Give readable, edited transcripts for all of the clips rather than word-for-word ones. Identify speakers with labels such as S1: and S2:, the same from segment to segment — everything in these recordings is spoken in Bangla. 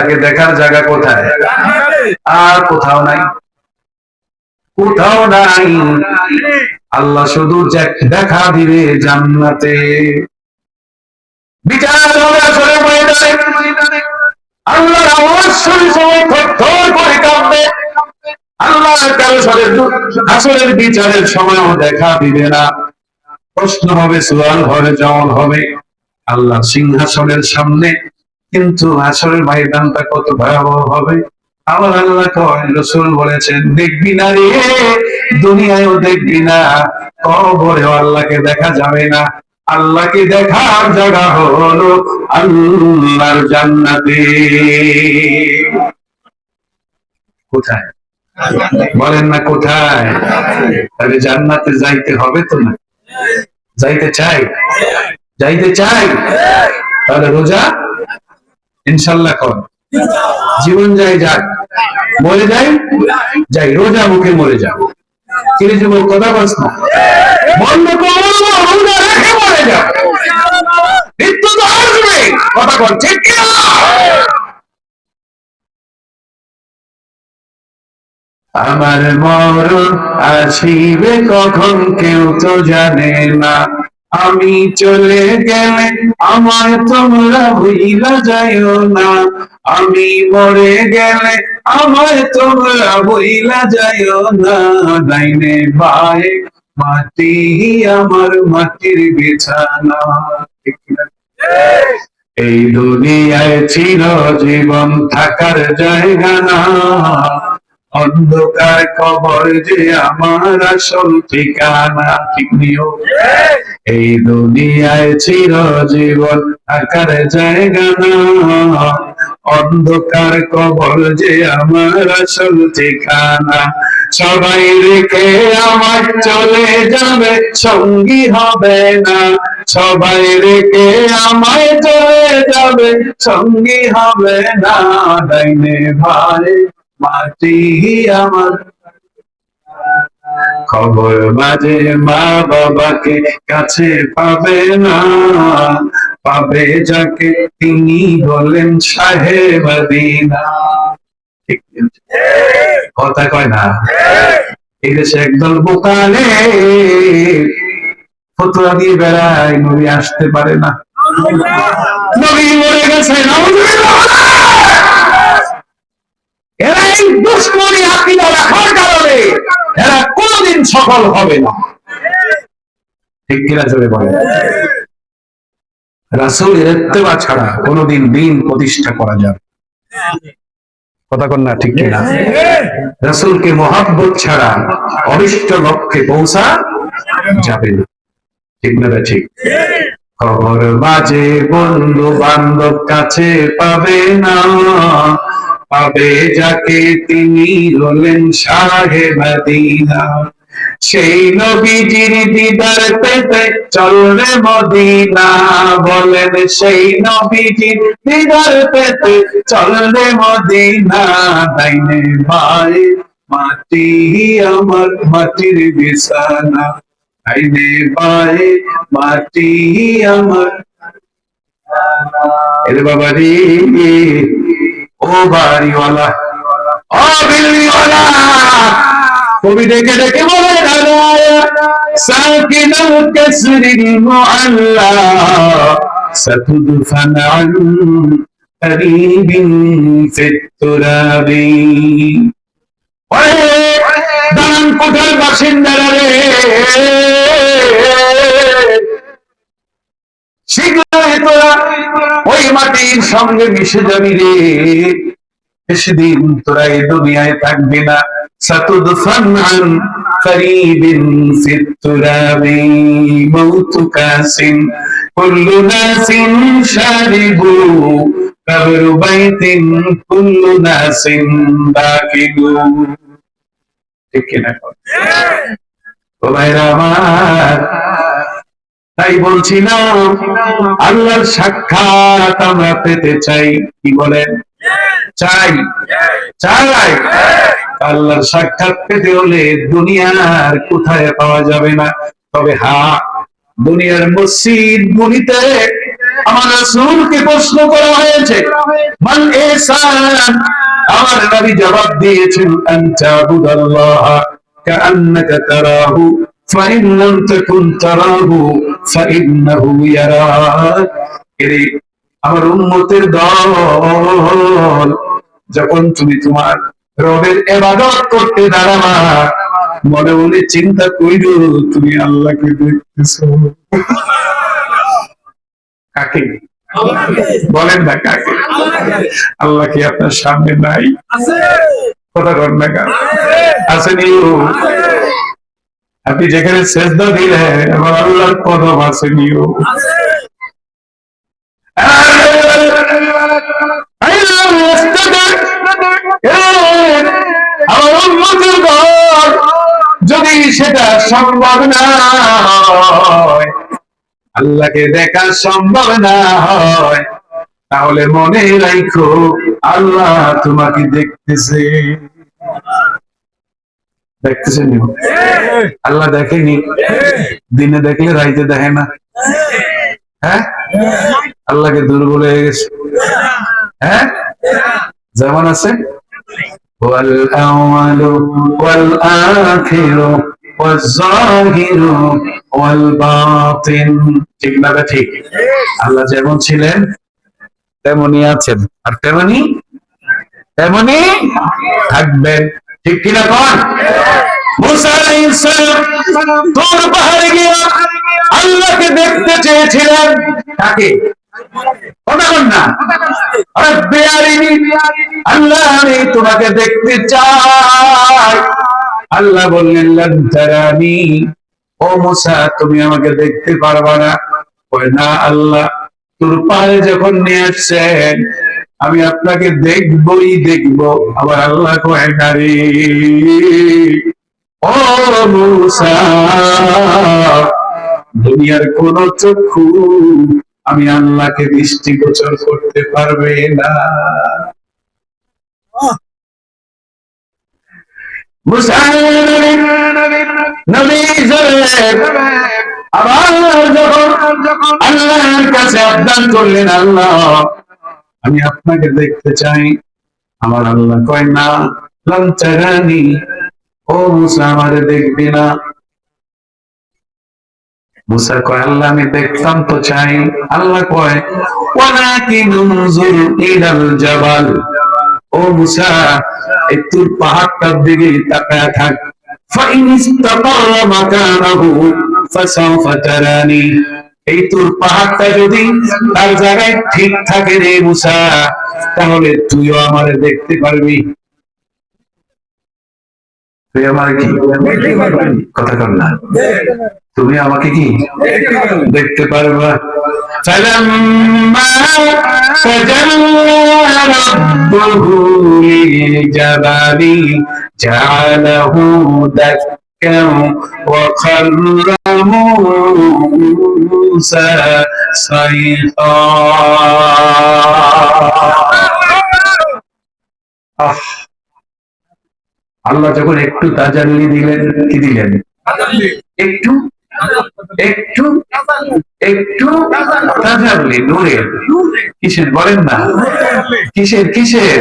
S1: আল্লাহকে দেখার জায়গা কোথায়? আর কোথাও নাই, কোথাও নাই। আল্লাহ শুধু দেখা দিবে জান্নাতে। বিচার হবে আসলে ময়দানে। আল্লাহ অবশ্যই সময় থরথর করে কাঁপবে। আল্লাহ আসলের বিচারের সময়ও দেখা দিবে না। প্রশ্ন হবে, সুয়াল হবে, জবাব হবে আল্লাহ সিংহাসনের সামনে। কিন্তু আসলের ময়দানটা কত ভয়াবহ হবে। আমার আল্লাহ কয়, রাসূল বলেছেন, দেখবি না রে, দুনিয়ায়ও দেখবি না, কবরেও আল্লাহকে দেখা যাবে না। আল্লাহকে দেখার জায়গা হলো আল্লাহর জান্নাতে। কোথায় বলেন না, কোথায়? তাহলে জান্নাতে যাইতে হবে তো না? যাইতে চাই, যাইতে চাই। তাহলে রোজা ইনশাল্লাহ কর, জীবন যাই যাক, মরে যাই যাই, রোজা মুখে মরে যাও। কিরে যুবক, কথা বলছ না? বন্ধ করো, রোজা রেখে মরে যাও, মৃত্যু তো আসবে। কথা বল, ঠিক কিনা? আমার মরণ আসিবে কখন কেউ তো জানে না। আমি চলে গেলে আমায় তোমরা ভুইলা যাইও না। আমি মরে গেলে আমায় তোমরা ভুইলা যাইও না। ডাইনে বায়ে মাটি আমার মাটির বিছানা। এই দুনিয়ায় চিরজীবন থাকার জায়গা না। অন্ধকার কবর যে আমার আসল ঠিকানা। ঠিক নিও, এই দুনিয়ায় চিরজীবন থাকার জায়গা না। অন্ধকার কবর যে আমার আসল ঠিকানা। সবাই রেখে আমার চলে যাবে, সঙ্গী হবে না। সবাই রেখে আমায় চলে যাবে, সঙ্গী হবে না। ডাইনে ভাই মাটি আমার। খবর মাঝে মা বাবাকে কাছে পাবে না। পাবে যাকে তিনি বলেন শাহে মদিনা। কথা কয় না? এই দেশে একদল বোকালে ফতোয়া দিয়ে বেড়ায়, নবী আসতে পারে না, নবী মরে গেছে। এরা এই দুশ্মনী আকীদা রাখার কারণে এরা কোনদিন সফল হবে না। ঠিক কিনা জোরে বলে? রাসূলের ইত্তেবা ছাড়া কোনদিন দিন প্রতিষ্ঠা করা যাবে? কথা কন না, ঠিক কিনা? রাসূলকে মহব্বত ছাড়া অনিষ্ট লক্ষ্যে পৌঁছা যাবে না। ঠিক না? ঠিক। খবর বাজে বন্ধু বান্ধব কাছে পাবে না। পাবে যাকে তিনি হলেন শাহে মদিনা। সেই নবীজির দিদার পেতে চলবে মদিনা। বলেন, সেই নবীজির দিদার পেতে চলবে মদিনা। ডাইনে বায়ে মাটি আমার মাটির বিছানা। ডাইনে বায়ে মাটি আমার। এরে বাবা রে, ও বাড়িওয়ালা, ও বিল্ডিওয়ালা, কবি ডেকে ডেকে বলে, সাকিনুল কাসরিল মুআল্লা সাতুদফান আন করিবিন ফিত তুরাবি। ওরে দান কোঠার বাসিন্দারা রে, শীঘ্রই তোরা ওই মাটির সঙ্গে মিশে যাবি রে। বেশিদিন তোরা এই দুনিয়ায় থাকবি না। সাতুদফান আন করিবিন ফিত তুরাবি মাউতুকাসিন কুল্লু নাসিন শারিবু কবরু বাইতিন কুল্লু নাসিন দাখিলু। ঠিক কিনা? ও ভাইরা আমার, তাই বলছিলাম আল্লাহর সাক্ষাৎ আমরা পেতে চাই। কি বলেন? চাই, চাই। আল্লাহর সাক্ষাৎ পেতে হলে দুনিয়ার কোথায় পাওয়া যাবে না। তবে হ্যাঁ, দুনিয়ার মসজিদ গুলিতে আমার রাসূলকে প্রশ্ন করা হয়েছে মান ইহসান, আমার নবী জবাব দিয়েছেন আনতাবুদাল্লাহ কাআন্নাকা তারাহু ফাইন লাম তাকুন তারাহু ফাইন্নাহু ইয়ারাক। এরে আমার উম্মতের দল, যখন তুমি তোমার রবের ইবাদত করতে দাঁড়াবা মনে মনে চিন্তা কইরো তুমি আল্লাহকে দেখতেছো। কাকে বলেন না, কাকে? আল্লাহ কি আপনার সামনে নাই? কথা কর না, আসেনি? আপনি যেখানে সেজদা দিলেন আমার আল্লাহর কদম আসেনি? যদি সেটা সম্ভব না হয়, আল্লাহকে দেখা সম্ভব না হয়, তাহলে মনে রাখো আল্লাহ তোমাকে দেখতেছে। দেখতেছেন? আল্লাহ দেখেনি? দিনে দেখলে রাইতে দেখে না? হ্যাঁ, আল্লাহকে দুর্বল হয়ে গেছে। হ্যাঁ, যেমন আছে ওয়াল আওয়ালু ওয়াল আখিরু ওয়াজ যাহিরু ওয়াল বাতিন। ঠিক না? ঠিক। আল্লাহ যেমন ছিলেন তেমনই আছেন, আর তেমনই থাকবেন। ঠিক কিনা কোন? মুসা আলাইহিস সালাম তুর পাহাড়ে গিয়ে আল্লাহকে দেখতে চেয়েছিলেন। কাকে? আল্লাহ আমি তোমাকে দেখতে চাই। আল্লাহ বললেন লান তারানি, ও মুসা তুমি আমাকে দেখতে পারবা না। না আল্লাহ, তোর পাহাড়ে যখন নিয়ে আসছেন আমি আপনাকে দেখবই দেখবো। আবার আল্লাহ কয় না রে ও মুসা, দুনিয়ার কোন চক্ষু আমি আল্লাহকে দৃষ্টিগোচর করতে পারবে না। আবার যখন আল্লাহর কাছে আবদার করলেন আল্লাহ আমি আপনাকে দেখতে চাই, আমার আল্লাহ কয় না লান তারানি, ও মুসা আমারে দেখবি না। মুসা কয় আল্লাহ আমি দেখতাম তো চাই। আল্লাহ কয় ওয়ালাকিন উনজুর ইলাল জাবাল, ও মুসা একটু পাহাড়টার দিকে তাকায় থাক। ফাইন ইসতাকাররা মাকানাহু ফাসাউফা তারানি, এই তোর পাহাড়টা যদি তার জায়গায় ঠিক থাকে রে মুসা, তাহলে তুইও আমারে দেখতে পারবি। তুই আমার কি কথা কর না, তুমি আমাকে কি দেখতে পারবা। ফালাম্মা তাজাল্লা রাব্বুহু লিলজাবালি জাআলাহু দাক্কান ওয়া খাররা মূসা সাইকা। আল্লাহ যখন একটু তাজাল্লি দিলেন, কি দিলেন? একটু একটু একটু তাজাল্লি, নূরের। কিসের বলেন না? কিসের?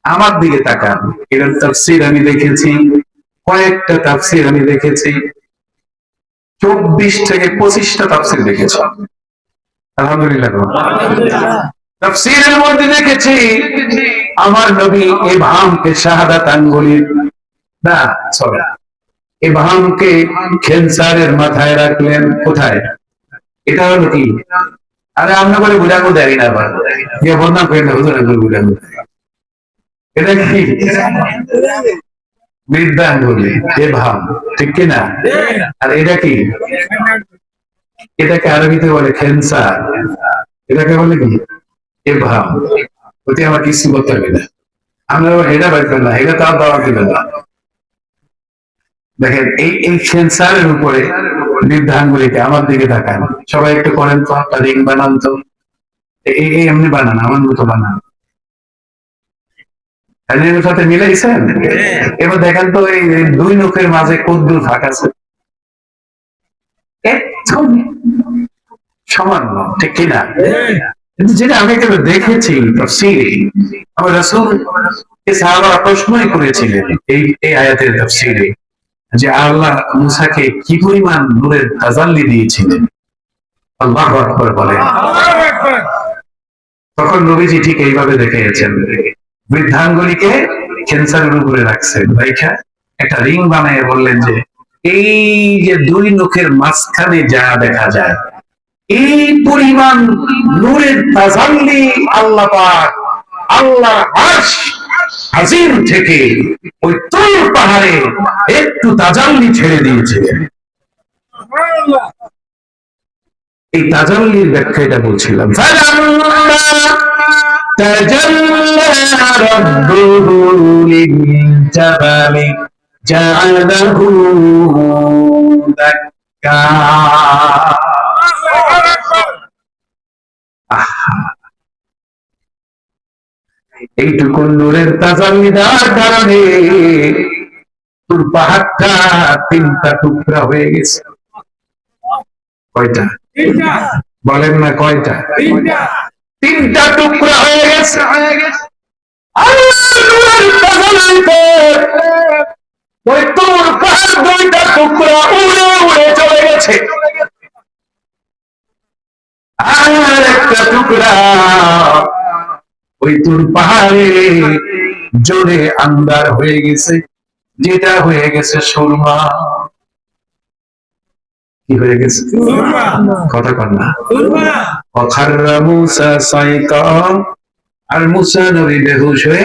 S1: আমার দিকে তাকান। এর তাফসীর আমি দেখেছি, কয়েকটা তাফসীর আমি দেখেছি, 24 থেকে 25টা তাফসীর দেখেছি। আলহামদুলিল্লাহ। তাফসীরের মধ্যে দেখেছি আমার নবী ইবহামকে শাহাদাত আঙ্গুলির না সরি ইবহামকে খেনসারের মাথায় রাখলেন। কোথায়? এটা হলো কি? আরে আমরা বলে বুড়াগো দেয় না, আবার গিয়ে বদনাম করেন না হুজুর আঙ্গুল বুড়াগো। এটা কি? বৃদ্ধাঙ্গুলি ইবহাম, ঠিক কিনা? আর এটা কি? এটাকে আরবিতে বলে খেনসার, এটাকে বলে কি? ইবহাম। ওতে আমার কিছু করতে হবে না, আমরা এটা বের না, এটা তার দেওয়া দিবে না। দেখেন এই সেন্সারের উপরে বৃদ্ধাঙ্গুলিকে আমার দিকে তাকান। সবাই একটু করেন তো, একটা রিং বানান তো, এমনি বানান, আমার মতো বানান। সাথে মিলাইছেন? এবার দেখেন তো এই দুই নখের মাঝে কদ্দুর ফাঁক আছে। একদম সামান্য, ঠিক কিনা? কিন্তু যেটা আমি এখানে দেখেছি তাফসীরে, আমার রাসূল সাহাবারা প্রশ্নই করেছিলেন এই আয়াতের তাফসীরে যে আল্লাহ মুসাকে কি পরিমাণ নূরের তাজাল্লি দিয়েছিলেন। আল্লাহু আকবার বলেন। তখন নবীজি ঠিক এইভাবে দেখিয়েছেন, বৃদ্ধাঙ্গুলিকে ক্যান্সারের উপরে রাখছেন, রাইখা একটা রিং বানায় বললেন যে এই যে দুই নখের মাঝখানে যা দেখা যায় এই পরিমাণ নূরের তাজাল্লি আল্লাহ পাক আল্লাহ আরশ আজিম থেকে ওই তুর পাহাড়ে একটু তাজাল্লি ছেড়ে দিয়েছিলেন। এই তাজাল্লির ব্যাখ্যা এটা বলছিলাম। তাজাল্লা রাব্বুহু লিল-জাবালি জাআলাহু দাক্কা। এইটুকু নূরের তাজাল্লি দেওয়ার কারণে তোর পাহাড়টা তিনটা টুকরা হয়ে গেছে। কয়টা? বলেন না কয়টা? তিনটা টুকরা হয়ে গেছে। ওই তোর পাহাড় দুইটা টুকরা উড়ে উড়ে চলে গেছে, আর একটা টুকরা ওই তোর পাহাড়ে জোরে আন্দার হয়ে গেছে, যেটা হয়ে গেছে সুরমা। কি হয়ে গেছে? কথা কর না। ওয়াখাররা মূসা সাইকা, আর মূসা নবী বেহুশ হয়ে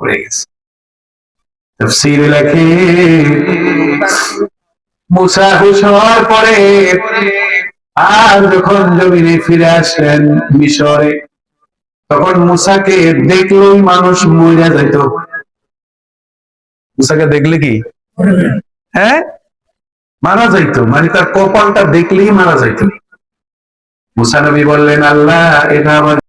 S1: পড়ে গেছে। তাফসীরে লেখে মূসা হুশ হওয়ার পরে আর যখন জমিনে ফিরে আসলেন মিশরে, তখন মূসাকে দেখলেই মানুষ মরে যেত। মূসাকে দেখলে কি মারা যাইতো, মানে তার কপালটা দেখলেই মারা যাইতো। মূসা নবী বললেন, আল্লাহ এটা আমার